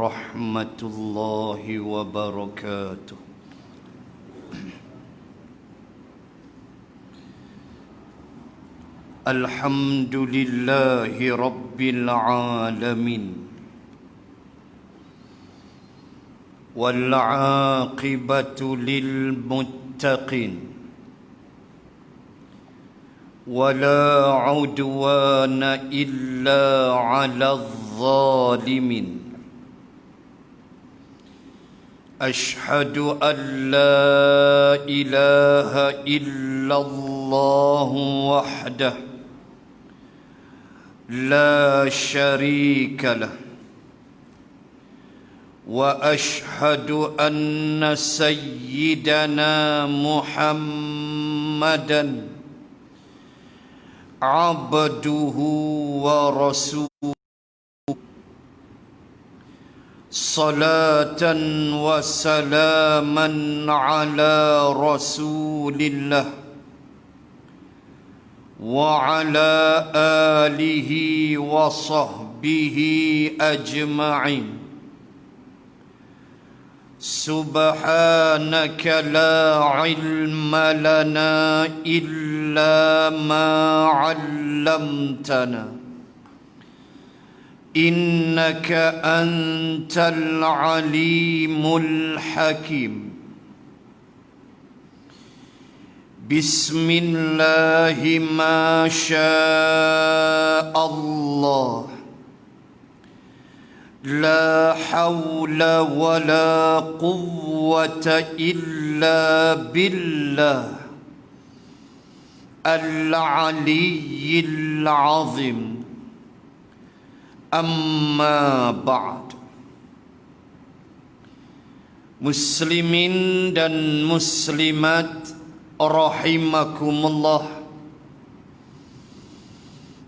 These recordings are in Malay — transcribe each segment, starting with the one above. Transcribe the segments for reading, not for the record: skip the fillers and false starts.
warahmatullahi wabarakatuh. Alhamdulillahi rabbil alamin, wal aqibatu lil muttaqin, wala udwana illa 'alal zalimin. Ashhadu an la ilaha illallah wahdah la syarika lah, wa ashhadu anna sayyidana Muhammadan abduhu wa rasuluh. Salatan wa salaman ala rasulillah wa ala alihi wa sahbihi ajma'in. Subhanaka la ilma lana illa ma 'allamtana, innaka antal alimul hakim. Bismillahi ma sya'allah, la hawla wa la quwwata illa billah al-aliyyil azim. Amma ba'd. Muslimin dan muslimat rahimakumullah,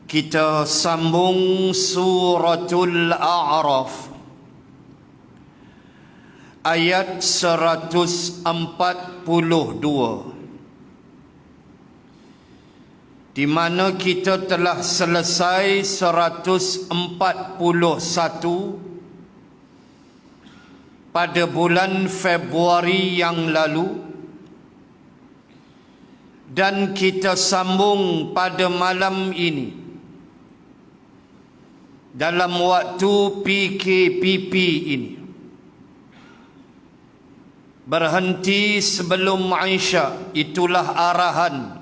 kita sambung suratul A'raf ayat 142, di mana kita telah selesai 141 pada bulan Februari yang lalu, dan kita sambung pada malam ini dalam waktu PKPP ini. Berhenti sebelum Aisyah, itulah arahan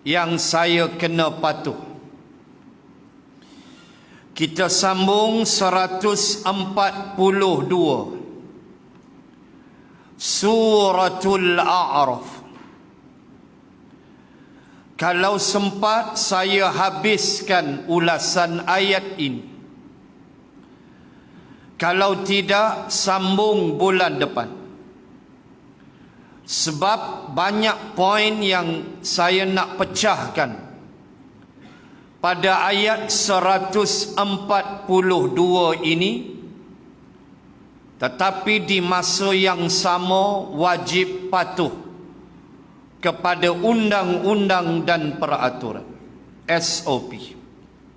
yang saya kena patuh. Kita sambung 142 Suratul A'raf. Kalau sempat saya habiskan ulasan ayat ini, kalau tidak sambung bulan depan, sebab banyak poin yang saya nak pecahkan pada ayat 142 ini. Tetapi di masa yang sama wajib patuh kepada undang-undang dan peraturan, SOP,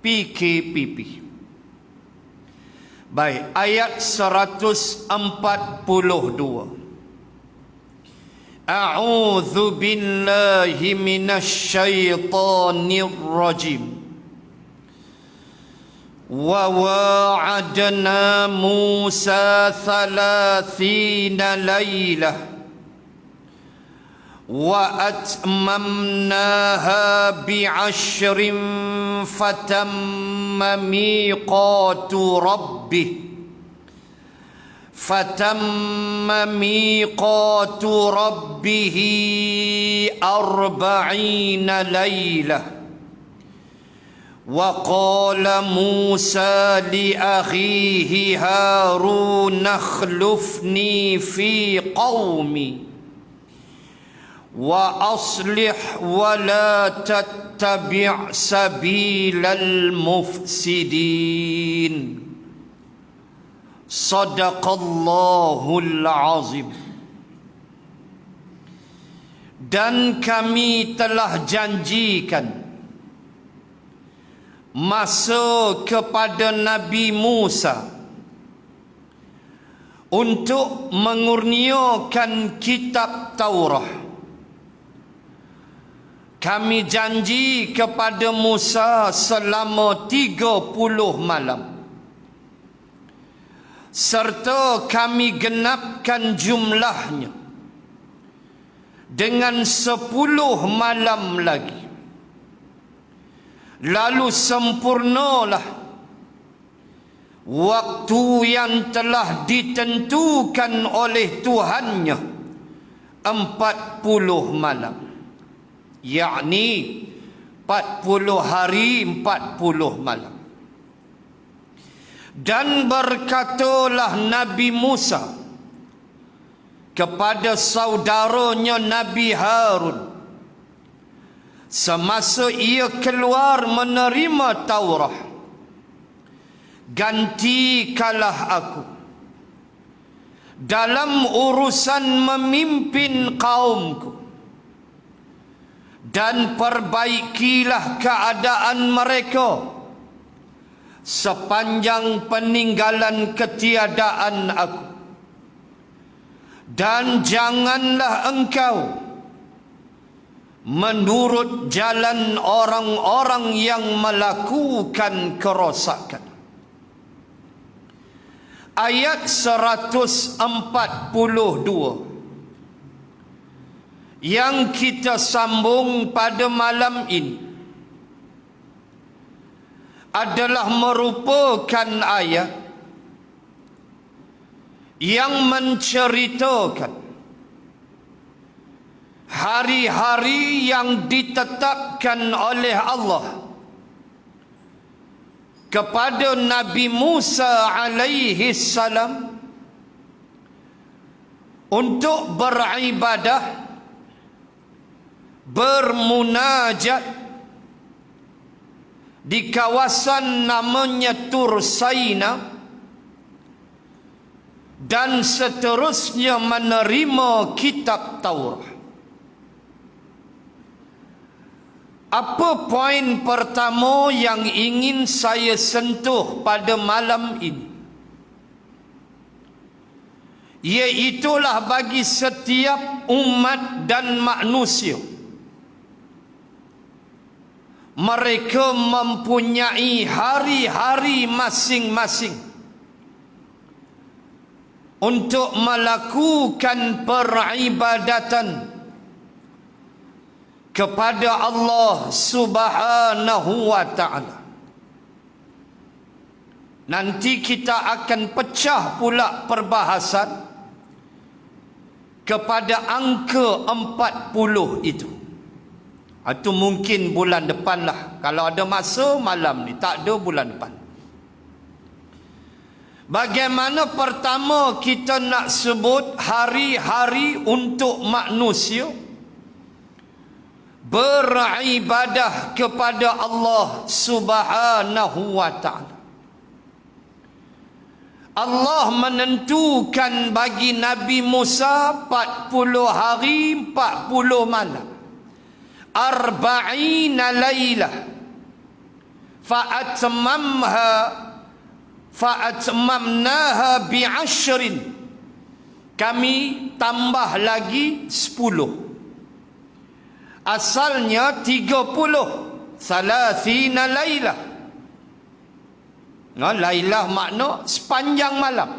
PKPP. Baik, ayat 142. A'udzu billahi minasyaitonir rajim. Wa wa'adna Musa 30 lailah wa atmamnaha bi'ashrin fatamma miqatu rabbih 40 lailah. Wa qala Musa li akhihi Harun akhlifni fi qaumi wa aslih wa la tattabi' sabilal mufsidin. Sadaqallahul azim. Dan kami telah janjikan masa kepada Nabi Musa untuk mengurniakan kitab Taurah. Kami janji kepada Musa selama 30 malam. Serta kami genapkan jumlahnya dengan 10 malam lagi. Lalu sempurnalah waktu yang telah ditentukan oleh Tuhannya 40 malam, yakni 40 hari 40 malam. Dan berkatalah Nabi Musa kepada saudaranya Nabi Harun semasa ia keluar menerima Taurah, "Gantikalah aku dalam urusan memimpin kaumku dan perbaikilah keadaan mereka sepanjang peninggalan ketiadaan aku. Dan janganlah engkau menurut jalan orang-orang yang melakukan kerosakan." Ayat 142 yang kita sambung pada malam ini adalah merupakan ayat yang menceritakan hari-hari yang ditetapkan oleh Allah kepada Nabi Musa alaihi salam untuk beribadah, bermunajat di kawasan namanya Tur Saina, dan seterusnya menerima kitab Taurat. Apa poin pertama yang ingin saya sentuh pada malam ini? Iaitulah bagi setiap umat dan manusia, mereka mempunyai hari-hari masing-masing untuk melakukan peribadatan kepada Allah Subhanahu wa ta'ala. Nanti kita akan pecah pula perbahasan kepada angka 40 itu. Itu mungkin bulan depan lah. Kalau ada masa malam ni, tak ada bulan depan. Bagaimana pertama kita nak sebut hari-hari untuk manusia beribadah kepada Allah Subhanahu wa ta'ala. Allah menentukan bagi Nabi Musa 40 hari 40 malam, 40 laylah, fa'atmamnaha bi'ashrin, kami tambah lagi 10. Asalnya 30, 30 laylah. Laylah makna sepanjang malam.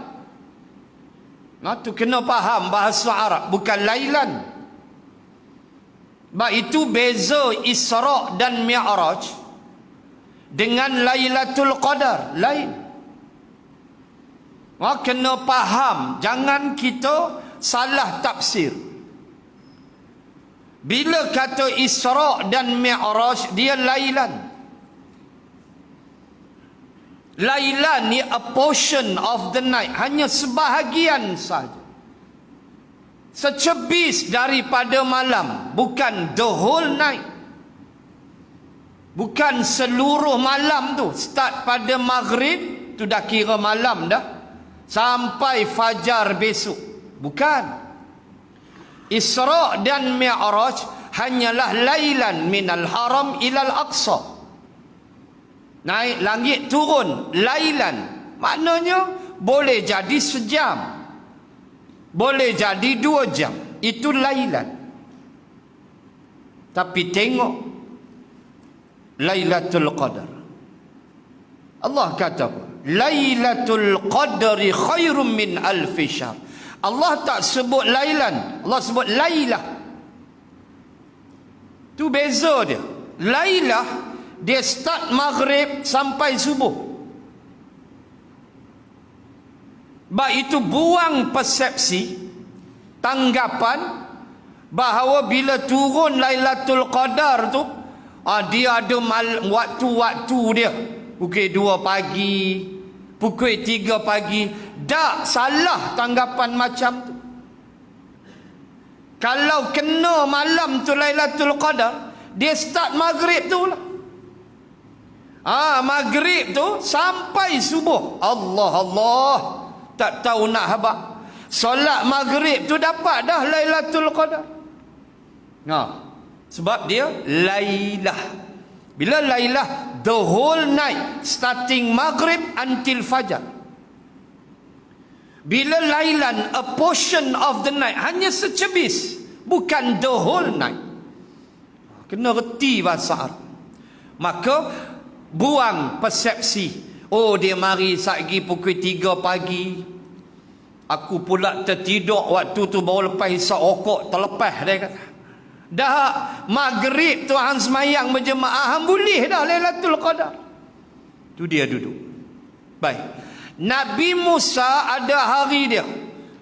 Tu kena faham bahasa Arab, bukan laylan. Sebab itu beza Isra' dan Mi'raj dengan Lailatul Qadar lain. Kena faham, jangan kita salah tafsir. Bila kata Isra' dan Mi'raj, dia lailan. Lailan ni a portion of the night, hanya sebahagian saja, secebis daripada malam, bukan the whole night. Bukan seluruh malam tu, start pada maghrib tu dah kira malam dah, sampai fajar besok. Bukan. Isra' dan Mi'raj hanyalah lailan minal haram ilal aqsa. Naik langit turun, lailan. Maknanya boleh jadi sejam, Boleh jadi 2 jam. Itu lailan. Tapi tengok Lailatul Qadar. Allah kata apa? Lailatul Qadri khairum min alfi syahr. Allah tak sebut lailan, Allah sebut lailah. Tu beza dia. Lailah dia start maghrib sampai subuh. Sebab itu buang persepsi, tanggapan bahawa bila turun Lailatul Qadar tu dia ada waktu-waktu dia. Pukul 2 pagi, pukul 3 pagi. Tak, salah tanggapan macam tu. Kalau kena malam tu Lailatul Qadar, dia start maghrib tu lah. Maghrib tu sampai subuh. Allah, tak tahu nak habaq. Solat maghrib tu dapat dah Lailatul Qadar. Sebab dia lailah. Bila lailah, the whole night, starting maghrib until fajar. Bila lailan, a portion of the night, hanya secebis, bukan the whole night. Kena reti bahasa Arab. Maka buang persepsi. Dia mari satgi pukul 3 pagi. Aku pula tertidur waktu tu baru lepas hisap rokok, terlepas dia kata. Dah maghrib tu hang semayang berjemaah, hang boleh dah Lailatul Qadar. Tu dia duduk. Baik. Nabi Musa ada hari dia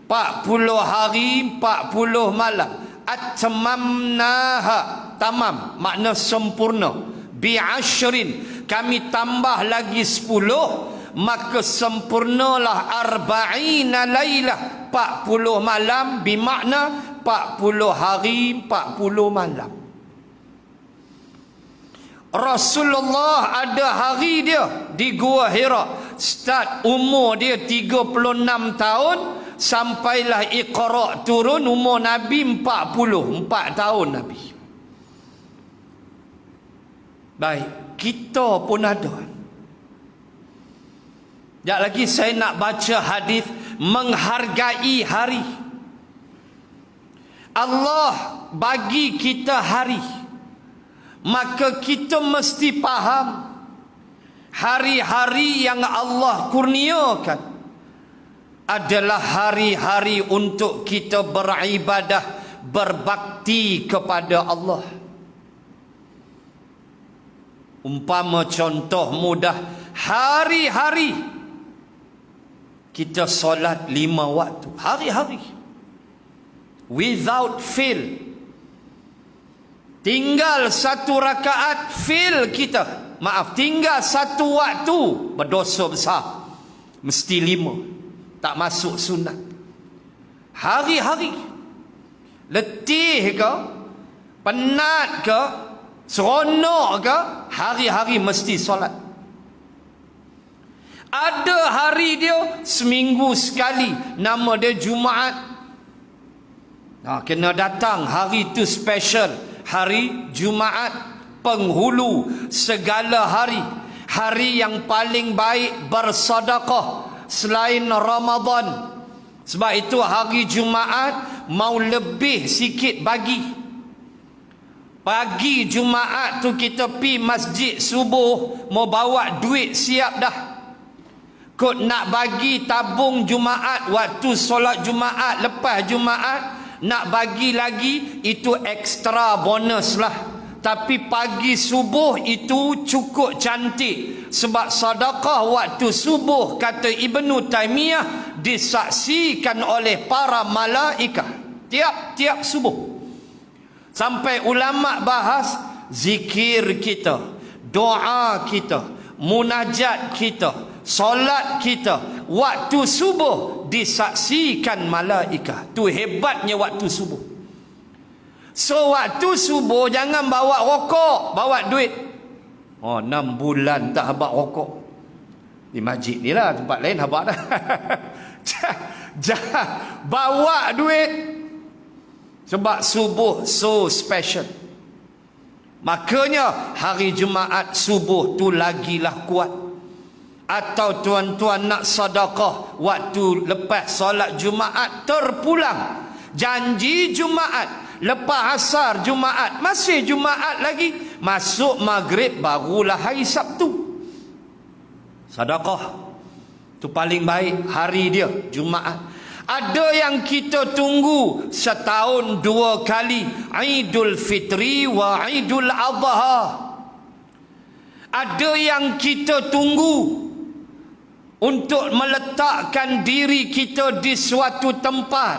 40 hari 40 malam. Atmamnaha, tamam makna sempurna. Bi'ashrin, kami tambah lagi 10, maka sempurnalah arba'ina lailah, 40 malam, bermakna 40 hari 40 malam. Rasulullah ada hari dia di Gua Hira. Start umur dia 36 tahun, sampailah Iqra turun, umur Nabi 44 tahun Nabi. Baik, kita pun ada. Sekejap lagi saya nak baca hadis menghargai hari. Allah bagi kita hari, maka kita mesti faham hari-hari yang Allah kurniakan adalah hari-hari untuk kita beribadah, berbakti kepada Allah. Umpama contoh mudah, hari-hari kita solat 5 waktu, hari-hari, without fail. Tinggal 1 rakaat, fail kita. Maaf, tinggal 1 waktu, berdosa besar. Mesti 5, tak masuk sunat. Hari-hari. Letih ke, penat ke, seronok ke, hari-hari mesti solat. Ada hari dia seminggu sekali, nama dia Jumaat. Kena datang hari tu special. Hari Jumaat, penghulu segala hari. Hari yang paling baik bersedekah selain Ramadan. Sebab itu hari Jumaat mau lebih sikit bagi. Pagi Jumaat tu kita pi masjid subuh, mau bawa duit siap dah. Kod nak bagi tabung Jumaat, waktu solat Jumaat, lepas Jumaat, nak bagi lagi, itu ekstra bonus lah. Tapi pagi subuh itu cukup cantik. Sebab sedekah waktu subuh, kata Ibnu Taimiyah, disaksikan oleh para malaikat tiap-tiap subuh. Sampai ulama bahas zikir kita, doa kita, munajat kita, solat kita, waktu subuh disaksikan malaikat. Tu hebatnya waktu subuh. So waktu subuh jangan bawa rokok, bawa duit. 6 bulan tak habaq rokok. Di masjid ni lah, tempat lain habaq dah. Jangan bawa duit. Sebab subuh so special. Makanya hari Jumaat subuh tu lagilah kuat. atau tuan-tuan nak sedekah waktu lepas solat Jumaat terpulang, janji Jumaat, lepas asar Jumaat, masih Jumaat lagi, masuk maghrib barulah hari Sabtu, sedekah tu paling baik hari dia Jumaat. Ada yang kita tunggu setahun 2 kali, Aidul Fitri wa Aidul Adha. Ada yang kita tunggu untuk meletakkan diri kita di suatu tempat.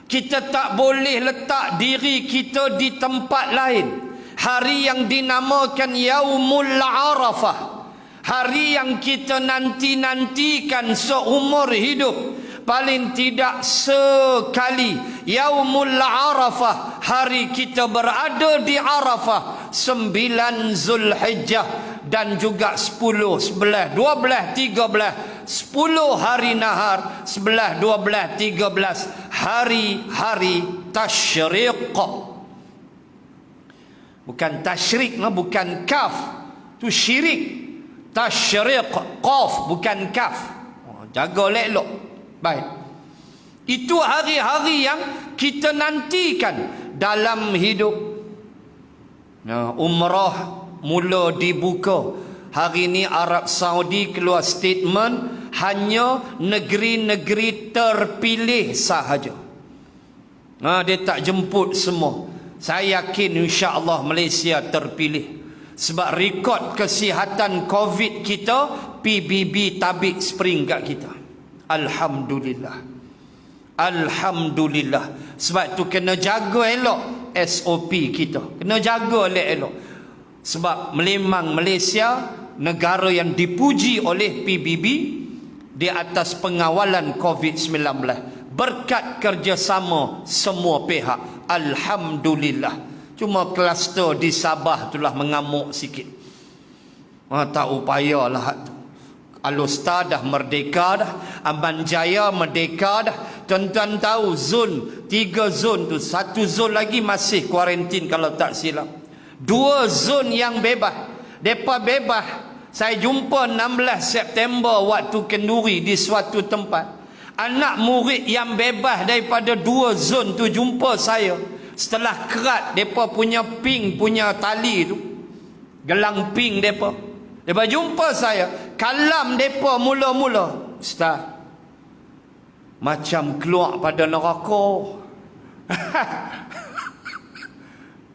Kita tak boleh letak diri kita di tempat lain. Hari yang dinamakan Yaumul Arafah, hari yang kita nanti-nantikan seumur hidup, paling tidak sekali, Yaumul Arafah, hari kita berada di Arafah, 9 Zulhijjah, dan juga 10, 11, 12, 13, 10 hari nahar, 11, 12, 13 hari-hari tasyriq. Bukan tasyrik, bukan kaf, tu syirik. Tasyriq, qaf bukan kaf. Jaga elok. Baik. Itu hari-hari yang kita nantikan dalam hidup. Umrah mula dibuka. Hari ini Arab Saudi keluar statement, hanya negeri-negeri terpilih sahaja. Dia tak jemput semua. Saya yakin insya-Allah Malaysia terpilih. Sebab rekod kesihatan COVID kita, PBB tabik spring kat kita. Alhamdulillah. Alhamdulillah. Sebab tu kena jaga elok SOP kita. Kena jaga elok. Sebab Memang Malaysia negara yang dipuji oleh PBB di atas pengawalan COVID-19. Berkat kerjasama semua pihak. Alhamdulillah. Cuma kluster di Sabah itulah mengamuk sikit. Tak upayalah tu. Alostar dah merdeka dah, Aman Jaya merdeka dah. Tuan-tuan tahu zon, 3 zon tu, 1 zon lagi masih kuarantin kalau tak silap. 2 zon yang bebas. Depa bebas. Saya jumpa 16 September waktu kenduri di suatu tempat. Anak murid yang bebas daripada 2 zon tu jumpa saya. Setelah kerat depa punya ping punya tali tu, gelang ping depa. Depa jumpa saya, kalam depa mula-mula, Ustaz, macam keluar pada neraka.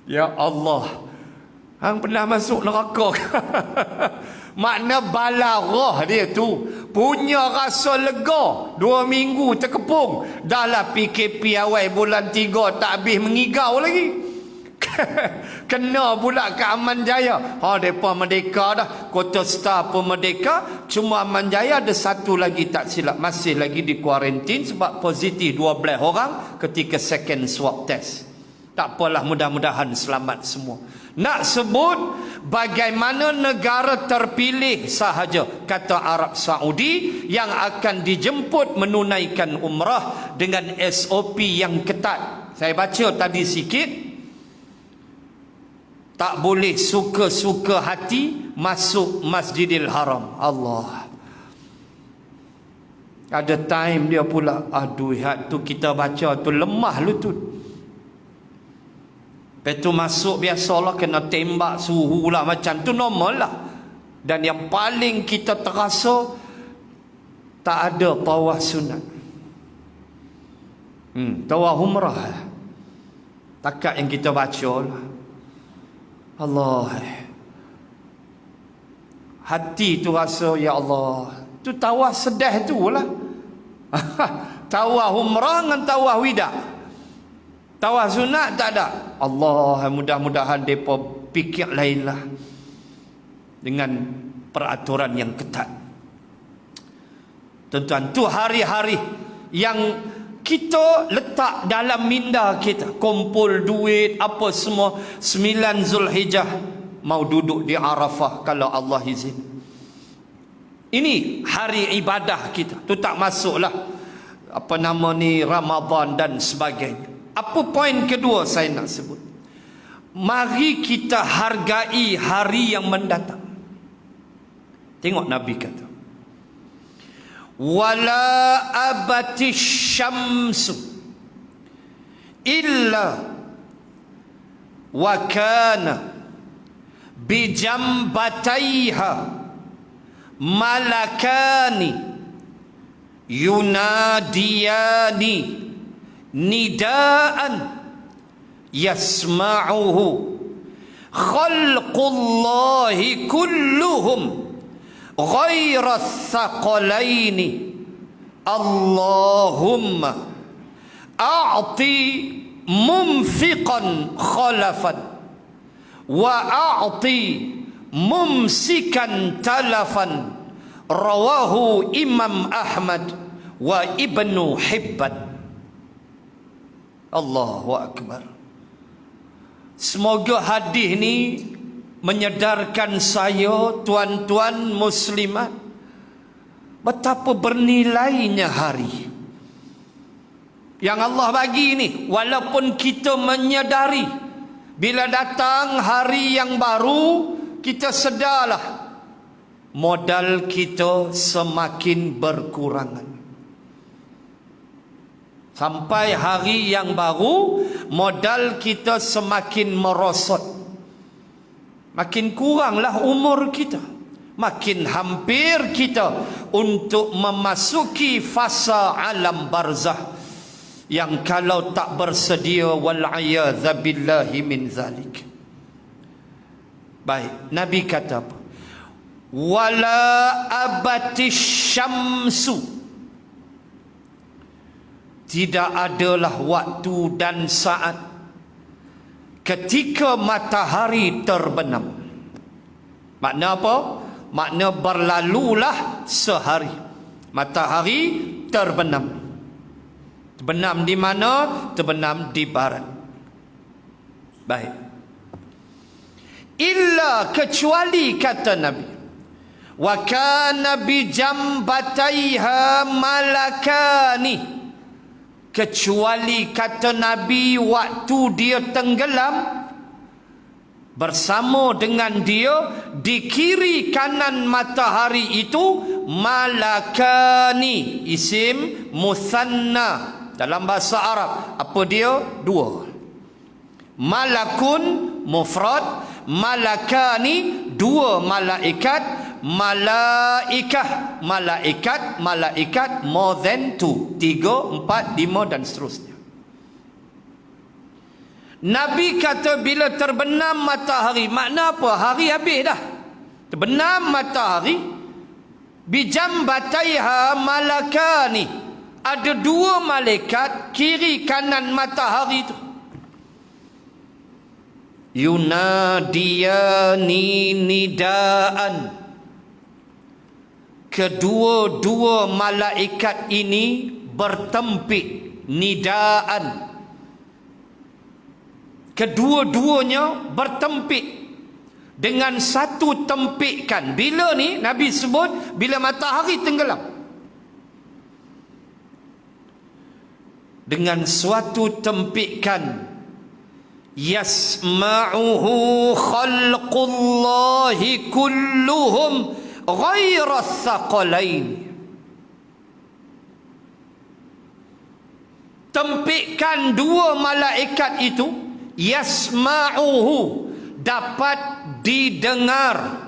Ya Allah, hang pernah masuk neraka? Makna bala roh dia tu punya rasa lega. 2 minggu terkepung, dah lah PKP awal bulan 3 tak habis mengigau lagi. Kena pula ke Aman Jaya. Mereka merdeka dah. Kota Star pun merdeka. Cuma Aman Jaya ada 1 lagi tak silap, masih lagi di kuarantin sebab positif 12 orang ketika second swab test. Tak apalah, mudah-mudahan selamat semua. Nak sebut bagaimana negara terpilih sahaja, kata Arab Saudi, yang akan dijemput menunaikan umrah dengan SOP yang ketat. Saya baca tadi sikit. Tak boleh suka-suka hati masuk Masjidil Haram. Allah. Ada time dia pula, aduh, tu kita baca tu lemah lutut. Lepas tu masuk biasalah kena tembak suhu lah, macam tu normal lah. Dan yang paling kita terasa, tak ada tawaf sunat. Tawaf umrah. Takat yang kita baca lah. Allah. Hati tu rasa, ya Allah, tu tawaf sedih tu lah. Tawaf umrah dengan tawaf wida. Tawaf sunat tak ada. Allah, mudah-mudahan mereka fikir lain lah dengan peraturan yang ketat. Tuan-tuan, tu hari-hari yang kita letak dalam minda kita, kumpul duit apa semua. 9 Zulhijjah mau duduk di Arafah kalau Allah izin. Ini hari ibadah kita. Tu tak masuklah apa nama ni, Ramadan dan sebagainya. Apa poin kedua saya nak sebut? Mari kita hargai hari yang mendatang. Tengok Nabi kata, wala abati syamsu illa wa kana bijambataiha malakani yunadiyani nidaan yasma'uhu khalqullahi kulluhum ghaira thaqalaini Allahumma a'ti mumfiqan khalafan wa a'ti mumsikan talafan. Rawahu Imam Ahmad wa Ibnu Hibban. Allahu Akbar. Semoga hadis ni menyedarkan saya, tuan-tuan muslimat, betapa bernilainya hari yang Allah bagi ni. Walaupun kita menyadari bila datang hari yang baru, kita sedarlah modal kita semakin berkurangan. Sampai hari yang baru, modal kita semakin merosot. Makin kuranglah umur kita, makin hampir kita untuk memasuki fasa alam barzah yang kalau tak bersedia wal'iyadza billahi min zalik. Baik, Nabi kata apa? Wala abati syamsu, tidak adalah waktu dan saat ketika matahari terbenam. Makna apa? Makna berlalulah sehari, matahari terbenam. Terbenam di mana? Terbenam di barat. Baik. Illa, kecuali, kata Nabi, wa kana bi jambataiha malakani, kecuali, kata Nabi, waktu dia tenggelam, bersama dengan dia di kiri kanan matahari itu malakani, isim musanna dalam bahasa Arab. Apa dia? Dua. Malakun mufrad, malakani dua malaikat, malaikah malaikat, malaikat more than two, 3, 4, 5 dan seterusnya. Nabi kata bila terbenam matahari, makna apa? Hari habis dah. Terbenam matahari, bijambataiha malakani, ada dua malaikat kiri kanan matahari itu. Yunadiyani nidaan, kedua-dua malaikat ini bertempik, nidaan, kedua-duanya bertempik dengan satu tempikan. Bila ni Nabi sebut bila matahari tenggelam, dengan suatu tempikan. Yasma'uhu khalqullahi kulluhum ghaira thaqalain. Tempikan dua malaikat itu, yasma'uhu, dapat didengar,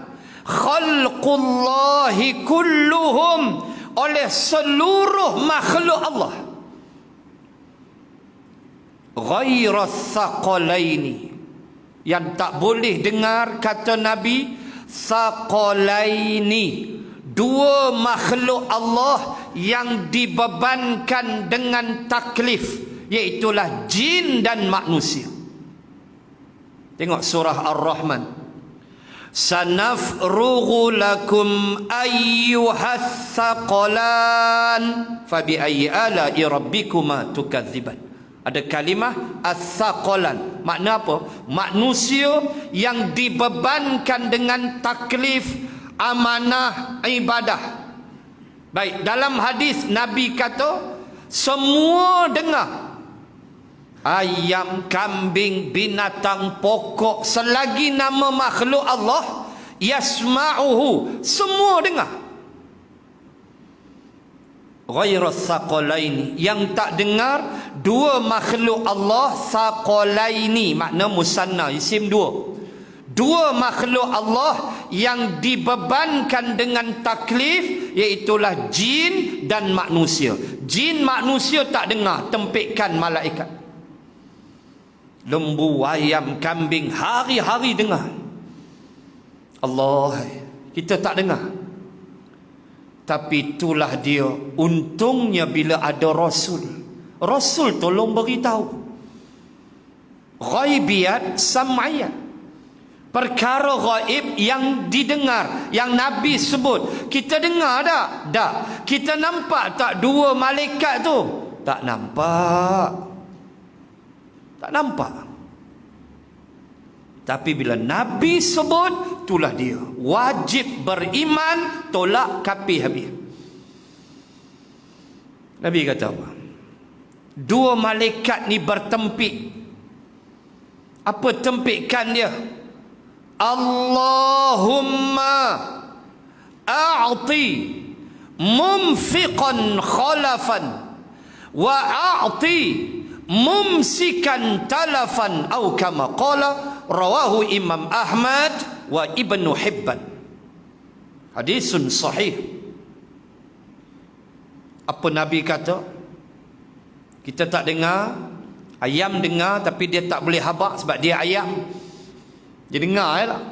khalqullahi kulluhum, oleh seluruh makhluk Allah, ghaira thaqalaini, yang tak boleh dengar, kata Nabi, thaqalaini, dua makhluk Allah yang dibebankan dengan taklif, iaitulah jin dan manusia. Tengok surah Ar-Rahman, sanafrughu lakum ayyuhath thaqalan fabi ayyi ala'i rabbikuma tukadziban. Ada kalimah as-saqalan. Makna apa? Manusia yang dibebankan dengan taklif, amanah, ibadah. Baik, dalam hadis Nabi kata, semua dengar. Ayam, kambing, binatang pokok, selagi nama makhluk Allah, yasma'uhu, semua dengar. ghairas saqalaini, yang tak dengar dua makhluk Allah, saqalaini makna musanna, isim dua makhluk Allah yang dibebankan dengan taklif, iaitulah jin dan manusia. Jin manusia tak dengar, tempikkan malaikat. Lembu, ayam, kambing hari-hari dengar. Allah, kita tak dengar. Tapi itulah dia untungnya bila ada Rasul. Rasul tolong beritahu. Ghaibiyat sam'iyat, perkara ghaib yang didengar, yang Nabi sebut. Kita dengar tak? Tak. Kita nampak tak dua malaikat tu? Tak nampak. Tak nampak. Tapi bila Nabi sebut, itulah dia. Wajib beriman, tolak kafir habis. Nabi kata apa? Dua malaikat ni bertempik. Apa tempikan dia? Allahumma a'ti mumfiqan khalafan wa a'ti mumsikan talafan, atau kama qala rawahu Imam Ahmad wa Ibnu Hibban. Hadisun sahih. Apa Nabi kata? Kita tak dengar. Ayam dengar tapi dia tak boleh habaq sebab dia ayam. Dia dengar je lah.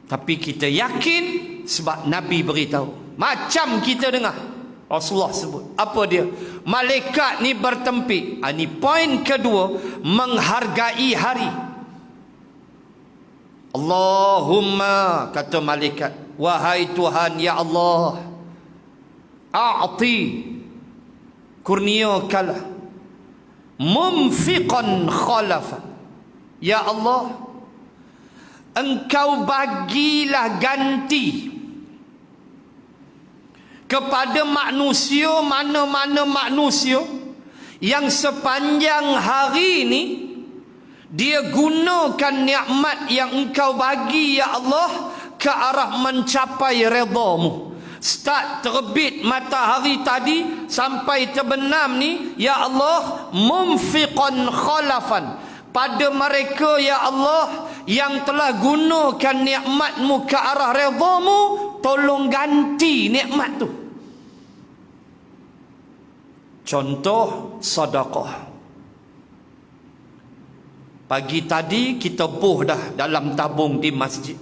Tapi kita yakin sebab Nabi beritahu. Macam kita dengar. Rasulullah sebut. Apa dia? Malaikat ni bertempik. Ini poin kedua, menghargai hari. Allahumma, kata malaikat, wahai Tuhan, ya Allah, a'ti, kurniakanlah, mumfiqan khalafan, ya Allah, Engkau bagilah ganti kepada manusia, mana-mana manusia yang sepanjang hari ini dia gunakan nikmat yang Engkau bagi, ya Allah, ke arah mencapai redha-Mu. Start terbit matahari tadi sampai terbenam ni, ya Allah, mumfiqan khalafan, pada mereka, ya Allah, yang telah gunakan nikmat-Mu ke arah redha-Mu, tolong ganti nikmat tu. Contoh sedekah. Pagi tadi kita buh dah dalam tabung di masjid.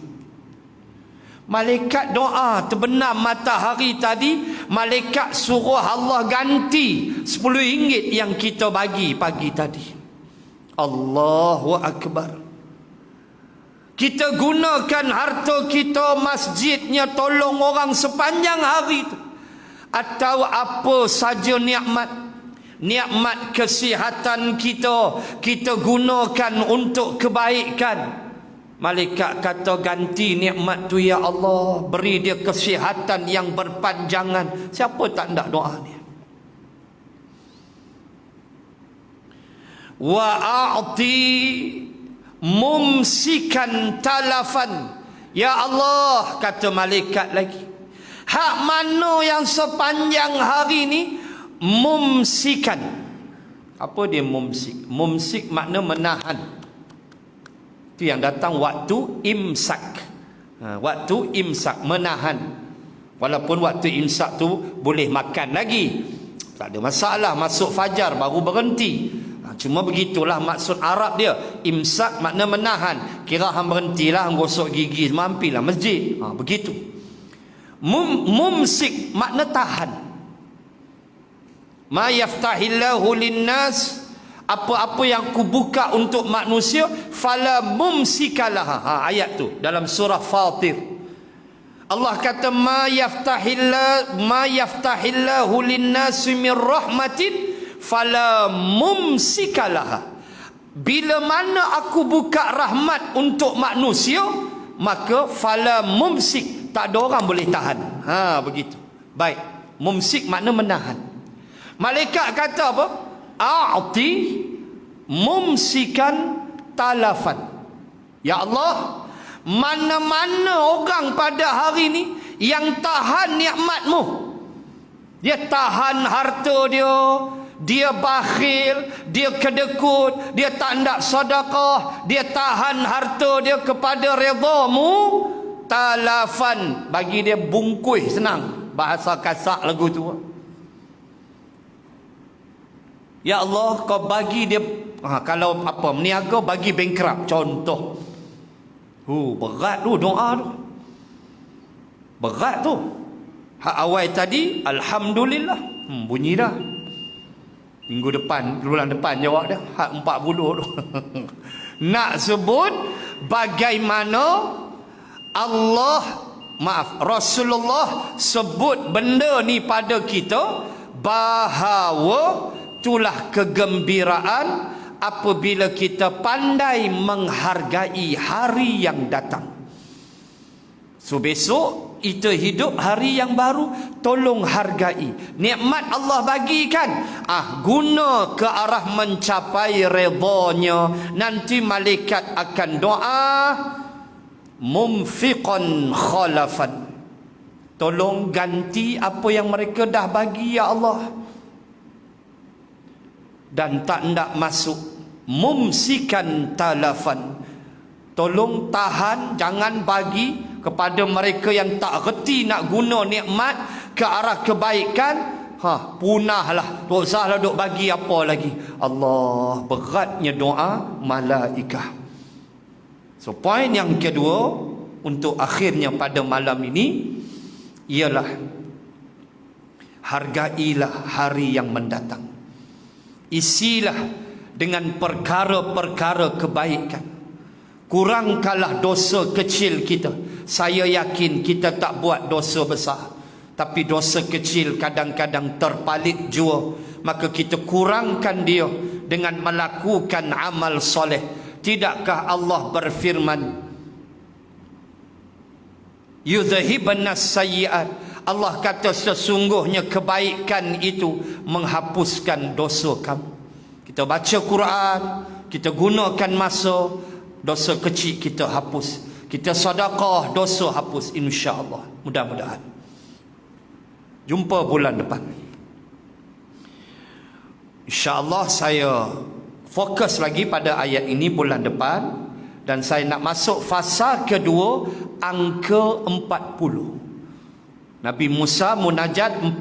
Malaikat doa terbenam matahari tadi, malaikat suruh Allah ganti RM10 yang kita bagi pagi tadi. Allahu Akbar. Kita gunakan harta kita, masjidnya, tolong orang sepanjang hari itu. Atau apa saja nikmat. Nikmat kesihatan kita, kita gunakan untuk kebaikan. Malaikat kata ganti nikmat tu, ya Allah, beri dia kesihatan yang berpanjangan. Siapa tak nak doa ni? Wa a'ti mumsikan talafan, ya Allah, kata malaikat lagi, hak mana yang sepanjang hari ni mumsikan. Apa dia mumsik? Mumsik makna menahan. Itu yang datang waktu imsak. Waktu imsak, menahan. Walaupun waktu imsak tu boleh makan lagi, tak ada masalah. Masuk fajar baru berhenti. Cuma begitulah maksud Arab dia. Imsak makna menahan. Kira hang berhentilah, hang gosok gigi, mampilah masjid. Begitu. Mumsik makna tahan. Ma yaftahillahu linnas, apa-apa yang kubuka untuk manusia, fala mumsikalaha. Ayat tu dalam surah Fatir. Allah kata ma yaftahillahu linnas min rahmatin fala mumsikalaha. Bila mana aku buka rahmat untuk manusia, maka fala mumsik, tak ada orang boleh tahan. Begitu. Baik, mumsik makna menahan. Malaikat kata apa? A'ti mumsikan talafan. Ya Allah, mana-mana orang pada hari ini yang tahan nikmat-Mu, Dia tahan harta dia, dia bakhil, dia kedekut, dia tak nak sedekah, dia tahan harta dia kepada redamu. Talafan, bagi dia bungkuih, senang bahasa kasar lagu tu. Ya Allah, kau bagi dia kalau apa meniaga, bagi bankrupt contoh. Berat tu doa tu, berat tu. Hak awal tadi alhamdulillah, bunyi dah. Minggu depan, bulan depan jawab dah. Hak 40 tu. Nak sebut bagaimana Rasulullah sebut benda ni pada kita, bahawa itulah kegembiraan apabila kita pandai menghargai hari yang datang. So besok kita hidup hari yang baru, tolong hargai nikmat Allah bagikan. Guna ke arah mencapai redanya. Nanti malaikat akan doa, mumfiqan khalafan, tolong ganti apa yang mereka dah bagi ya Allah. Dan tak nak masuk mumsikan talafan, tolong tahan, jangan bagi kepada mereka yang tak reti nak guna nikmat ke arah kebaikan. Punahlah, tak usahlah duk bagi apa lagi. Allah, beratnya doa malaikah. So poin yang kedua untuk akhirnya pada malam ini ialah hargailah hari yang mendatang. Isilah dengan perkara-perkara kebaikan. Kurangkanlah dosa kecil kita. Saya yakin kita tak buat dosa besar, tapi dosa kecil kadang-kadang terpalit jua. Maka kita kurangkan dia dengan melakukan amal soleh. Tidakkah Allah berfirman, yudhhibannas sayyi'at, Allah kata sesungguhnya kebaikan itu menghapuskan dosa kamu. Kita baca Quran, kita gunakan masa, dosa kecil kita hapus. Kita sedekah, dosa hapus, insya-Allah. Mudah-mudahan. Jumpa bulan depan. Insya-Allah saya fokus lagi pada ayat ini bulan depan, dan saya nak masuk fasa kedua, angka 40. Nabi Musa munajat 40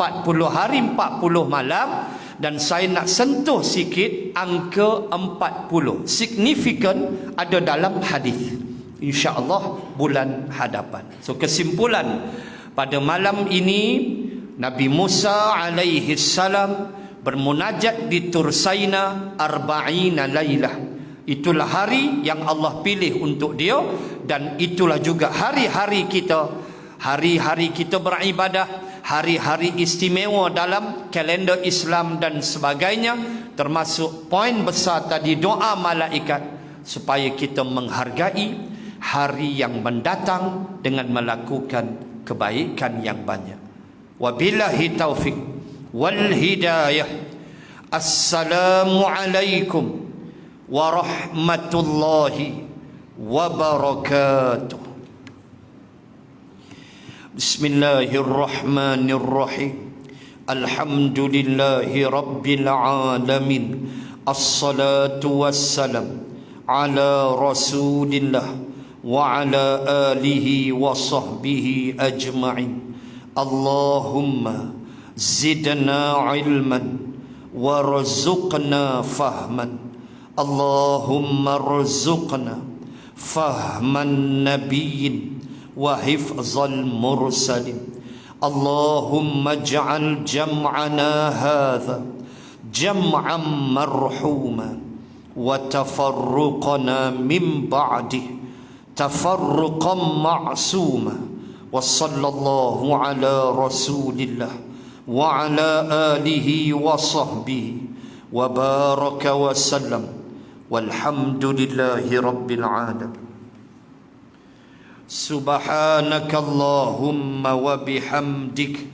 hari 40 malam, dan saya nak sentuh sikit angka 40. Signifikan ada dalam hadis. InsyaAllah bulan hadapan. So kesimpulan pada malam ini, Nabi Musa alaihi salam bermunajat di Tursaina 40 lailah. Itulah hari yang Allah pilih untuk dia, dan itulah juga hari-hari kita. Hari-hari kita beribadah, hari-hari istimewa dalam kalender Islam dan sebagainya. Termasuk poin besar tadi, doa malaikat, supaya kita menghargai hari yang mendatang dengan melakukan kebaikan yang banyak. Wabillahi taufiq wal hidayah. Assalamualaikum warahmatullahi wabarakatuh. Bismillahirrahmanirrahim. Alhamdulillahi rabbil alamin. Assalatu wassalam ala rasulillah wa ala alihi wa sahbihi ajma'in. Allahumma zidna ilman warzuqna fahman. Allahumma rzuqna fahman nabiyyin wa hifzal mursalin. Allahumma ij'al jam'ana hadha jam'an marhuma wa tafarruqana min ba'dih tafarruqan ma'suma. Wa sallallahu ala rasulillah wa ala alihi wa sahbihi wa baraka wa sallam. Walhamdulillahi rabbil alamin. Subhanaka Allahumma wa bihamdik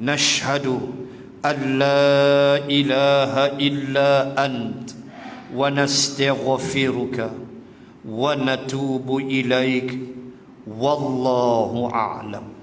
nashhadu an la ilaha illa ant wa nastaghfiruka wa natubu ilaik. Wallahu a'lam.